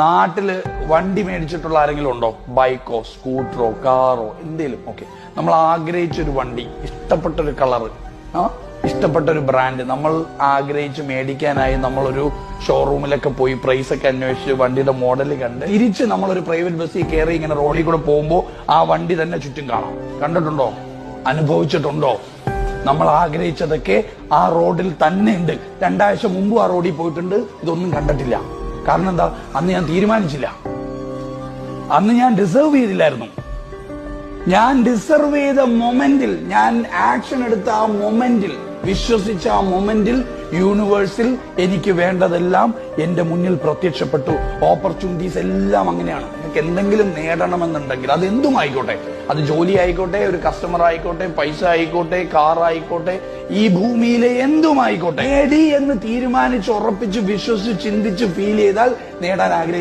നാട്ടില് വണ്ടി മേടിച്ചിട്ടുള്ള ആരെങ്കിലും ഉണ്ടോ? ബൈക്കോ സ്കൂട്ടറോ കാറോ എന്തേലും? ഓക്കെ, നമ്മൾ ആഗ്രഹിച്ചൊരു വണ്ടി, ഇഷ്ടപ്പെട്ടൊരു കളറ്, ഇഷ്ടപ്പെട്ടൊരു ബ്രാൻഡ് നമ്മൾ ആഗ്രഹിച്ച് മേടിക്കാനായി നമ്മളൊരു ഷോറൂമിലൊക്കെ പോയി പ്രൈസ് ഒക്കെ അന്വേഷിച്ച് വണ്ടിയുടെ മോഡൽ കണ്ട് തിരിച്ച് നമ്മളൊരു പ്രൈവറ്റ് ബസ്സിൽ കയറി ഇങ്ങനെ റോഡിൽ കൂടെ പോകുമ്പോൾ ആ വണ്ടി തന്നെ ചുറ്റും കാണാം. കണ്ടിട്ടുണ്ടോ? അനുഭവിച്ചിട്ടുണ്ടോ? നമ്മൾ ആഗ്രഹിച്ചതൊക്കെ ആ റോഡിൽ തന്നെ ഉണ്ട്. 2 ആഴ്ച മുമ്പ് ആ റോഡിൽ പോയിട്ടുണ്ട്, ഇതൊന്നും കണ്ടിട്ടില്ല. കാരണം എന്താ? അന്ന് ഞാൻ തീരുമാനിച്ചില്ല, അന്ന് ഞാൻ ഡിസേർവ് ചെയ്തില്ലായിരുന്നു. ഞാൻ ഡിസർവ് ചെയ്ത മൊമെന്റിൽ, ഞാൻ ആക്ഷൻ എടുത്ത ആ മൊമെന്റിൽ, വിശ്വസിച്ച ആ മൊമെന്റിൽ യൂണിവേഴ്സിൽ എനിക്ക് വേണ്ടതെല്ലാം എന്റെ മുന്നിൽ പ്രത്യക്ഷപ്പെട്ടു. ഓപ്പർച്യൂണിറ്റീസ് എല്ലാം അങ്ങനെയാണ്. നിങ്ങൾക്ക് എന്തെങ്കിലും നേടണമെന്നുണ്ടെങ്കിൽ അത് എന്തുമായിക്കോട്ടെ, അത് ജോലി ആയിക്കോട്ടെ, ഒരു കസ്റ്റമർ ആയിക്കോട്ടെ, പൈസ ആയിക്കോട്ടെ, കാർ ആയിക്കോട്ടെ, ഈ ഭൂമിയിലെ എന്തുമായിക്കോട്ടെ, നേടി എന്ന് തീരുമാനിച്ച് ഉറപ്പിച്ച് വിശ്വസിച്ച് ചിന്തിച്ച് ഫീൽ ചെയ്താൽ നേടാൻ ആഗ്രഹിക്കും.